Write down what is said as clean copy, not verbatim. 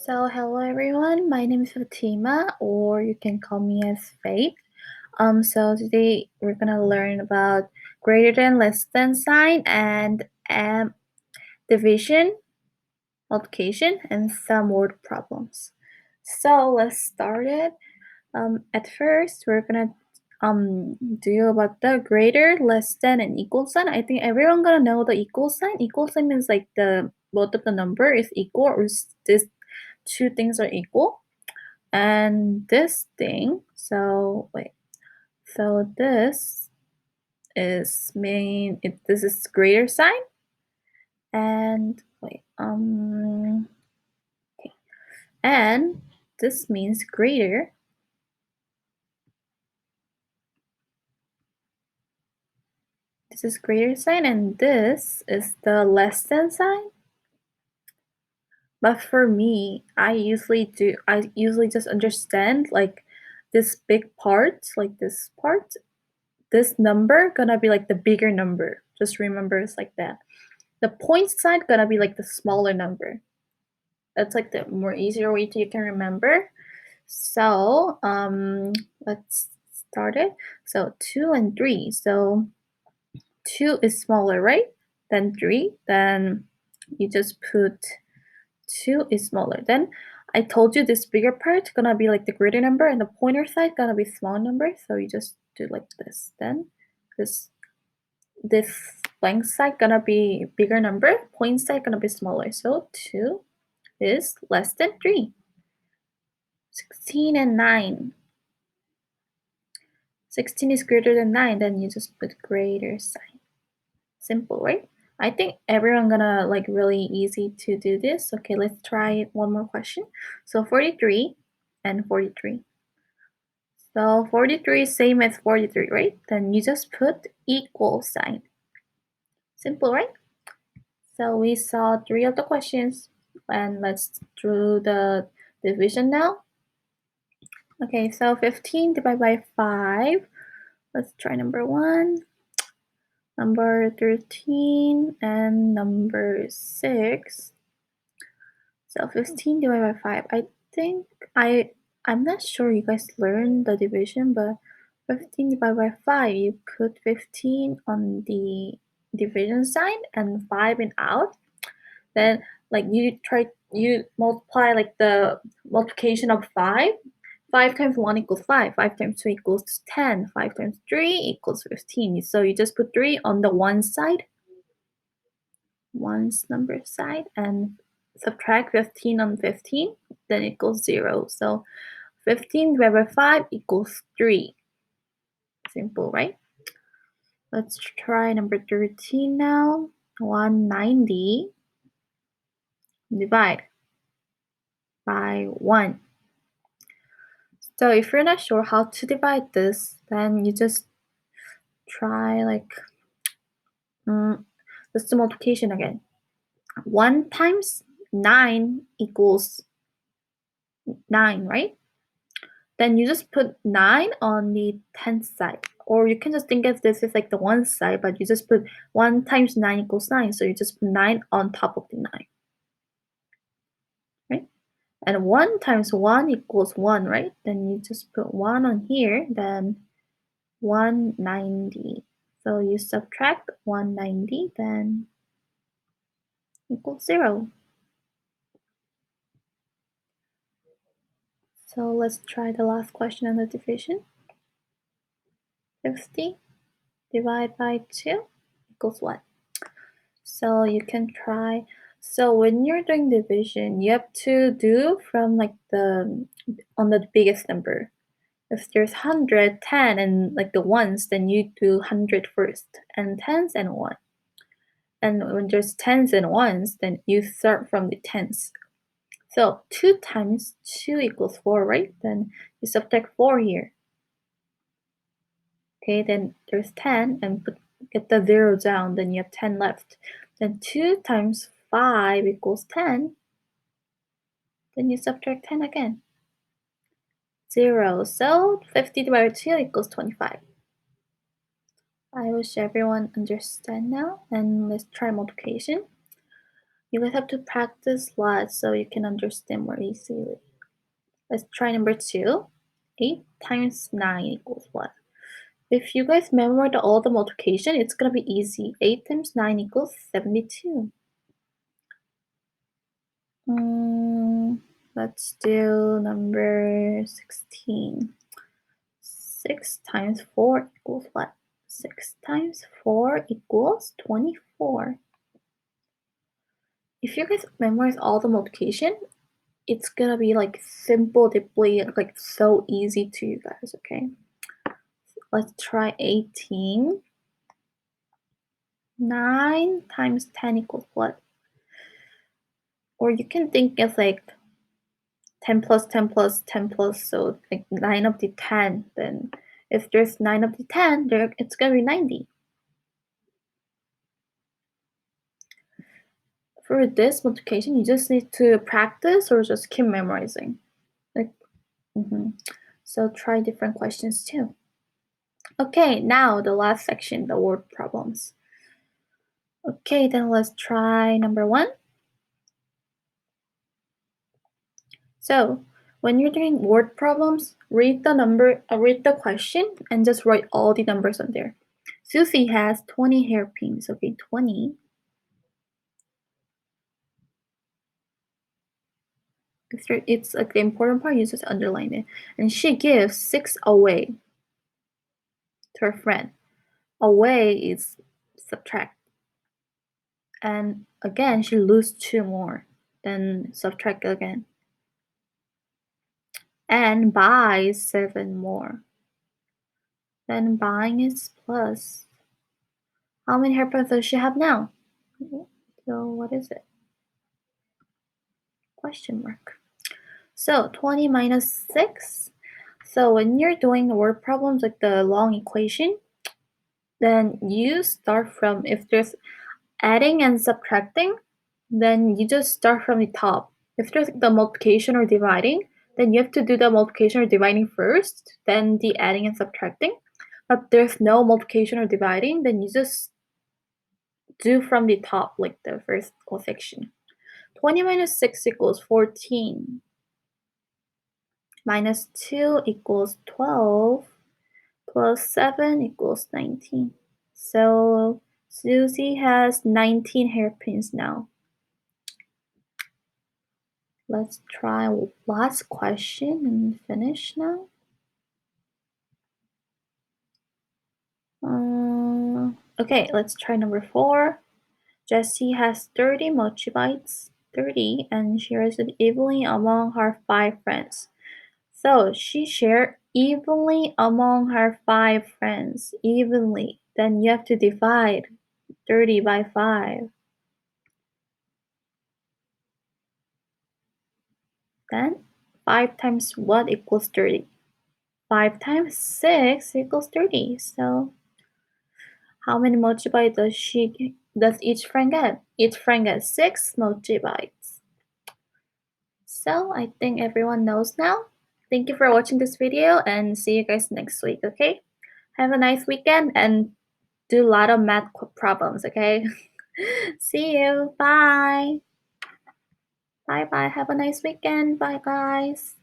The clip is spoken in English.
So hello everyone, my name is Fatimah, or you can call me as Faith. So today we're gonna learn about greater than, less than sign, and division, multiplication, and some word problems. So let's start it. At first we're gonna do about the greater, less than, and equal sign. I think everyone gonna know the equal sign. Equal sign means like the both of the number is equal, or this two things are equal. And this thing, so wait, so this is this is greater sign, and wait, okay, and this means greater. This is greater sign, and this is the less than sign. But for me, I usually just understand like this big part, like this part, this number gonna be like the bigger number. Just remember it's like that. The point side gonna be like the smaller number. That's like the more easier way you can remember. So let's start it. So 2 and 3. So 2 is smaller, right? Than 3. Then you just put 2 is smaller. Then I told you this bigger part gonna be like the greater number, and the pointer side gonna be small number. So you just do like this. Then this blank side gonna be bigger number, point side gonna be smaller. So 2 is less than 3. 16 and 9. 16 is greater than 9, then you just put greater sign. Simple, right? I think everyone gonna like really easy to do this. Okay, let's try one more question. So 43 and 43. So 43 is same as 43, right? Then you just put equal sign. Simple, right? So we saw 3 of the questions, and let's do the division now. Okay, so 15 divided by 5. Let's try number 1, number 13, and number 6. So 15 divided by 5. I think I'm not sure you guys learned the division, but 15 divided by 5, you put 15 on the division sign and 5 in out. Then like you multiply like the multiplication of 5. 5 times 1 equals 5. 5 times 2 equals 10. 5 times 3 equals 15. So you just put 3 on the one side, one's number side, and subtract 15 on 15, then equals 0. So 15 divided by 5 equals 3. Simple, right? Let's try number 13 now. 190 divide by 1. So if you're not sure how to divide this, then you just try like just the multiplication again. 1 times 9 equals 9, right? Then you just put 9 on the 10th side. Or you can just think of this as like the one side, but you just put 1 times 9 equals 9. So you just put 9 on top of the 9. Right? And 1 times 1 equals 1, right? Then you just put 1 on here, then 190. So you subtract 190, then equals 0. So let's try the last question on the division. 50 divided by 2 equals what? So you can try. So when you're doing division, you have to do from like on the biggest number. If there's 100, 10, and like the ones, then you do 100 first, and tens and 1. And when there's tens and ones, then you start from the tens. So 2 times 2 equals 4, right? Then you subtract 4 here. Okay, then there's 10, and get the 0 down, then you have 10 left. Then 2 times 5 equals 10. Then you subtract 10 again. 0. So 50 divided by 2 equals 25. I wish everyone understand now. And let's try multiplication. You guys have to practice lots so you can understand more easily. Let's try number 2. 8 times 9 equals what? If you guys memorize all the multiplication, it's gonna be easy. 8 times 9 equals 72. Let's do number 16. 6 times 4 equals what? 6 times 4 equals 24. If you guys memorize all the multiplication, it's gonna be like simple, deeply, like so easy to you guys, okay? Let's try 18. 9 times 10 equals what? Or you can think it's like 10 plus 10 plus 10 plus, so like 9 up to 10. Then if there's 9 up to 10, it's gonna be 90. For this multiplication, you just need to practice or just keep memorizing. Like, So try different questions too. Okay, now the last section, the word problems. Okay, then let's try number 1. So when you're doing word problems, read the question and just write all the numbers on there. Susie has 20 hairpins. Okay, 20. It's like the important part, you just underline it. And she gives 6 away to her friend. Away is subtract. And again, she loses 2 more. Then subtract again. And buys 7 more. Then buying is plus. How many hairpins does she have now? So what is it? Question mark. So 20 minus 6. So when you're doing the word problems like the long equation, then you start from, if there's adding and subtracting, then you just start from the top. If there's the multiplication or dividing, then you have to do the multiplication or dividing first, then the adding and subtracting. But there's no multiplication or dividing, then you just do from the top, like the first section. 20 minus 6 equals 14. Minus 2 equals 12. Plus 7 equals 19. So Susie has 19 hairpins now. Let's try last question and finish now. Okay, let's try number 4. Jessie has 30 mochi bites, 30, and shares it evenly among her 5 friends. So she shared evenly among her 5 friends, evenly. Then you have to divide 30 by 5. Then 5 times what equals 30? 5 times 6 equals 30. So how many mochi bites does each friend get? Each friend gets 6 mochi bites. So I think everyone knows now. Thank you for watching this video and see you guys next week, okay? Have a nice weekend and do a lot of math problems, okay? See you. Bye. Bye bye. Have a nice weekend. Bye, guys.